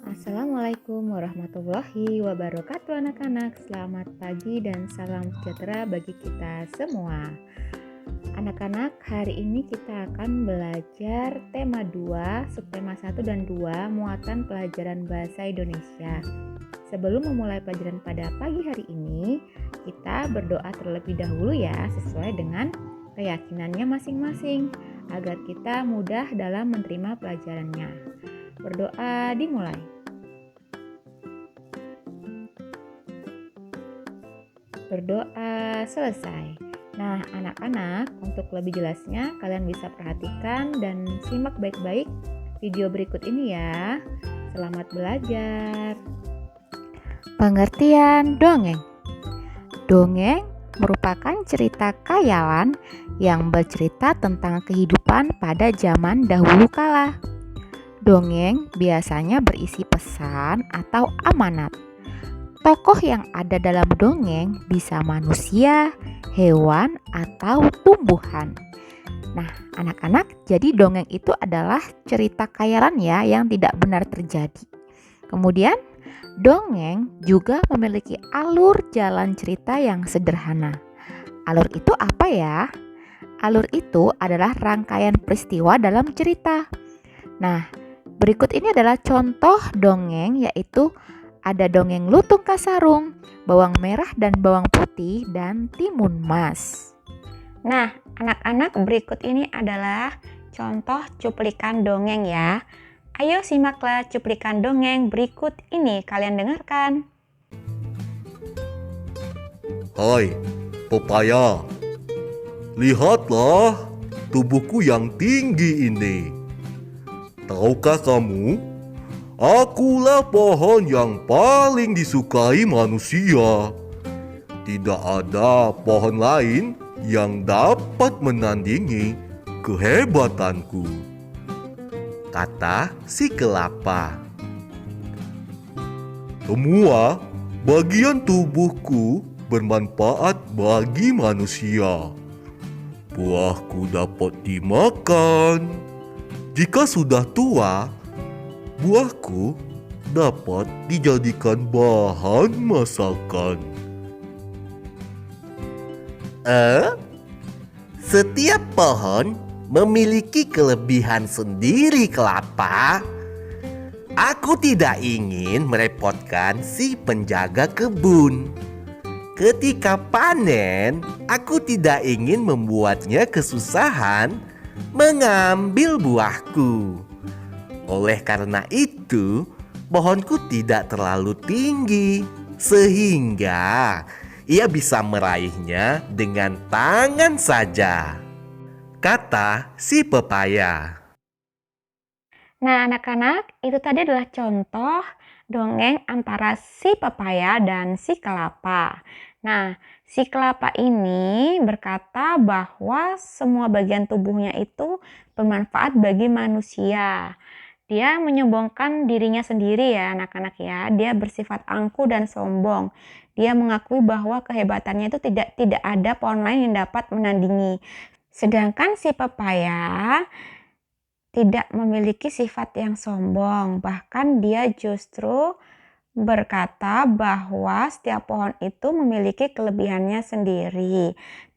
Assalamualaikum warahmatullahi wabarakatuh anak-anak. Selamat pagi dan salam sejahtera bagi kita semua. Anak-anak, hari ini kita akan belajar tema 2, subtema 1 dan 2, muatan pelajaran bahasa Indonesia. Sebelum memulai pelajaran pada pagi hari ini, kita berdoa terlebih dahulu ya, sesuai dengan keyakinannya masing-masing, agar kita mudah dalam menerima pelajarannya. Berdoa dimulai. Berdoa selesai. Nah, anak-anak, untuk lebih jelasnya kalian bisa perhatikan dan simak baik-baik video berikut ini ya. Selamat belajar. Pengertian dongeng. Dongeng merupakan cerita khayalan yang bercerita tentang kehidupan pada zaman dahulu kala. Dongeng biasanya berisi pesan atau amanat. Tokoh yang ada dalam dongeng bisa manusia, hewan, atau tumbuhan. Nah, anak-anak, jadi dongeng itu adalah cerita khayalan ya yang tidak benar terjadi. Kemudian, dongeng juga memiliki alur jalan cerita yang sederhana. Alur itu apa ya? Alur itu adalah rangkaian peristiwa dalam cerita. Nah, berikut ini adalah contoh dongeng, yaitu ada dongeng Lutung Kasarung, bawang merah dan bawang putih, dan timun mas. Nah, anak-anak, berikut ini adalah contoh cuplikan dongeng ya. Ayo simaklah cuplikan dongeng berikut ini, kalian dengarkan. Hai, pepaya. Lihatlah tubuhku yang tinggi ini. Tahukah kamu? Akulah pohon yang paling disukai manusia. Tidak ada pohon lain yang dapat menandingi kehebatanku, kata si kelapa. Semua bagian tubuhku bermanfaat bagi manusia. Buahku dapat dimakan. Jika sudah tua, buahku dapat dijadikan bahan masakan. Setiap pohon memiliki kelebihan sendiri, kelapa. Aku tidak ingin merepotkan si penjaga kebun. Ketika panen, aku tidak ingin membuatnya kesusahan mengambil buahku. Oleh karena itu, pohonku tidak terlalu tinggi, sehingga ia bisa meraihnya dengan tangan saja, kata si pepaya. Nah, anak-anak, itu tadi adalah contoh dongeng antara si pepaya dan si kelapa. Nah, si kelapa ini berkata bahwa semua bagian tubuhnya itu bermanfaat bagi manusia. Dia menyombongkan dirinya sendiri ya anak-anak ya. Dia bersifat angkuh dan sombong. Dia mengakui bahwa kehebatannya itu tidak ada pohon lain yang dapat menandingi. Sedangkan si pepaya tidak memiliki sifat yang sombong. Bahkan dia justru berkata bahwa setiap pohon itu memiliki kelebihannya sendiri.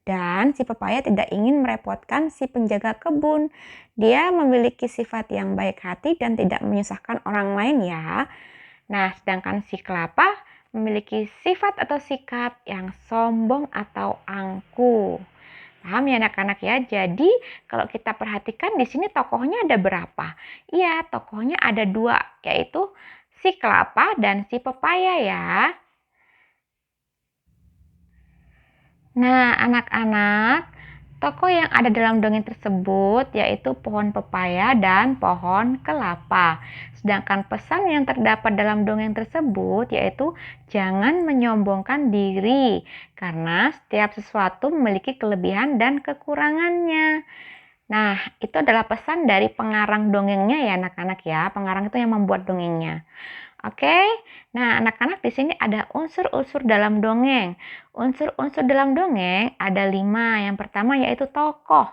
Dan si pepaya tidak ingin merepotkan si penjaga kebun. Dia memiliki sifat yang baik hati dan tidak menyusahkan orang lain ya. Nah, sedangkan si kelapa memiliki sifat atau sikap yang sombong atau angkuh. Paham ya anak-anak ya? Jadi kalau kita perhatikan di sini tokohnya ada berapa? Iya, tokohnya ada 2, yaitu si kelapa dan si pepaya ya. Nah, anak-anak, tokoh yang ada dalam dongeng tersebut yaitu pohon pepaya dan pohon kelapa. Sedangkan pesan yang terdapat dalam dongeng tersebut yaitu jangan menyombongkan diri, karena setiap sesuatu memiliki kelebihan dan kekurangannya. Nah, itu adalah pesan dari pengarang dongengnya ya anak-anak ya. Pengarang itu yang membuat dongengnya. Oke, nah anak-anak, di sini ada unsur-unsur dalam dongeng. Unsur-unsur dalam dongeng ada 5. Yang pertama yaitu tokoh.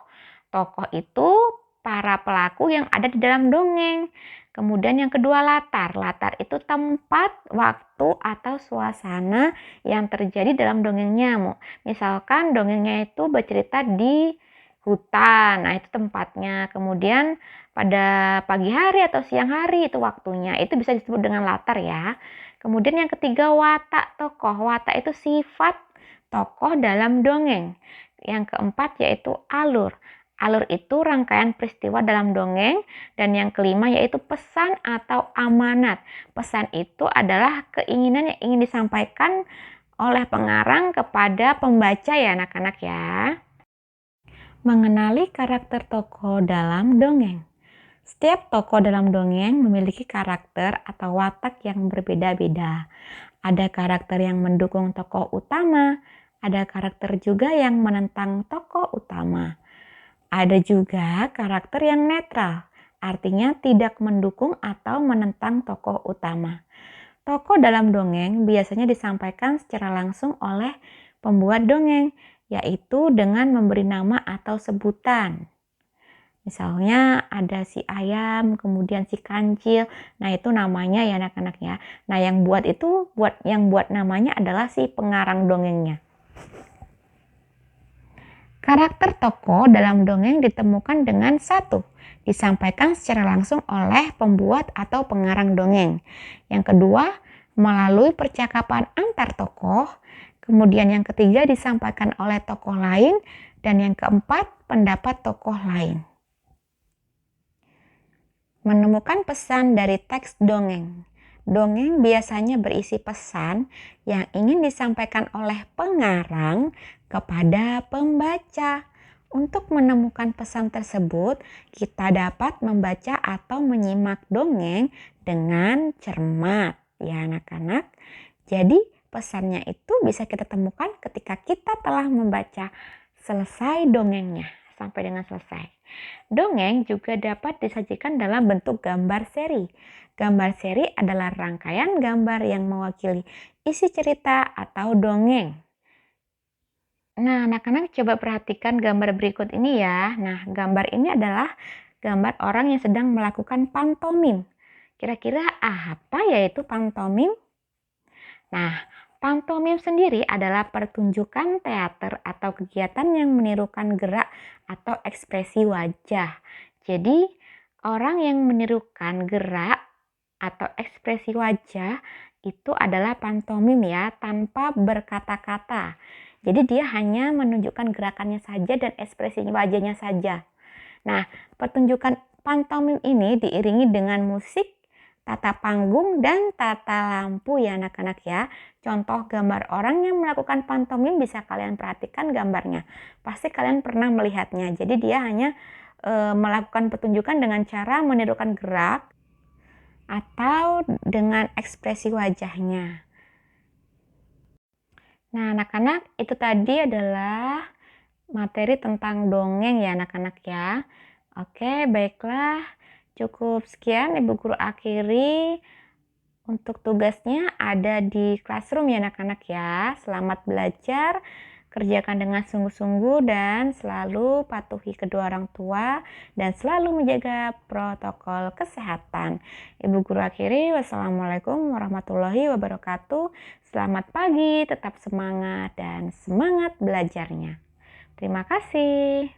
Tokoh itu para pelaku yang ada di dalam dongeng. Kemudian yang kedua latar. Latar itu tempat, waktu, atau suasana yang terjadi dalam dongengnya. Misalkan dongengnya itu bercerita di hutan, nah itu tempatnya. Kemudian pada pagi hari atau siang hari itu waktunya. Itu bisa disebut dengan latar ya. Kemudian yang ketiga watak tokoh. Watak itu sifat tokoh dalam dongeng. Yang keempat yaitu alur. Alur itu rangkaian peristiwa dalam dongeng. Dan yang kelima yaitu pesan atau amanat. Pesan itu adalah keinginan yang ingin disampaikan oleh pengarang kepada pembaca ya anak-anak ya. Mengenali karakter tokoh dalam dongeng. Setiap tokoh dalam dongeng memiliki karakter atau watak yang berbeda-beda. Ada karakter yang mendukung tokoh utama, ada karakter juga yang menentang tokoh utama. Ada juga karakter yang netral, artinya tidak mendukung atau menentang tokoh utama. Tokoh dalam dongeng biasanya disampaikan secara langsung oleh pembuat dongeng, yaitu dengan memberi nama atau sebutan. Misalnya ada si ayam, kemudian si kancil. Nah, itu namanya ya anak-anak ya. Nah, yang buat namanya adalah si pengarang dongengnya. Karakter tokoh dalam dongeng ditemukan dengan satu, disampaikan secara langsung oleh pembuat atau pengarang dongeng. Yang kedua, melalui percakapan antar tokoh. Kemudian yang ketiga disampaikan oleh tokoh lain. Dan yang keempat, pendapat tokoh lain. Menemukan pesan dari teks dongeng. Dongeng biasanya berisi pesan yang ingin disampaikan oleh pengarang kepada pembaca. Untuk menemukan pesan tersebut, kita dapat membaca atau menyimak dongeng dengan cermat, ya anak-anak. Jadi, pesannya itu bisa kita temukan ketika kita telah membaca selesai dongengnya, sampai dengan selesai. Dongeng juga dapat disajikan dalam bentuk gambar seri. Gambar seri adalah rangkaian gambar yang mewakili isi cerita atau dongeng. Nah, anak-anak coba perhatikan gambar berikut ini ya. Nah, gambar ini adalah gambar orang yang sedang melakukan pantomim. Kira-kira apa yaitu pantomim? Nah, pantomim sendiri adalah pertunjukan teater atau kegiatan yang menirukan gerak atau ekspresi wajah. Jadi, orang yang menirukan gerak atau ekspresi wajah itu adalah pantomim ya, tanpa berkata-kata. Jadi dia hanya menunjukkan gerakannya saja dan ekspresi wajahnya saja. Nah, pertunjukan pantomim ini diiringi dengan musik, tata panggung, dan tata lampu ya anak-anak ya. Contoh gambar orang yang melakukan pantomim bisa kalian perhatikan gambarnya. Pasti kalian pernah melihatnya. Jadi dia hanya melakukan pertunjukan dengan cara menirukan gerak atau dengan ekspresi wajahnya. Nah, anak-anak, itu tadi adalah materi tentang dongeng ya anak-anak ya. Oke, baiklah. Cukup sekian Ibu Guru akhiri. Untuk tugasnya ada di classroom ya anak-anak ya. Selamat belajar. Kerjakan dengan sungguh-sungguh dan selalu patuhi kedua orang tua dan selalu menjaga protokol kesehatan. Ibu Guru akhiri, wassalamualaikum warahmatullahi wabarakatuh. Selamat pagi, tetap semangat dan semangat belajarnya. Terima kasih.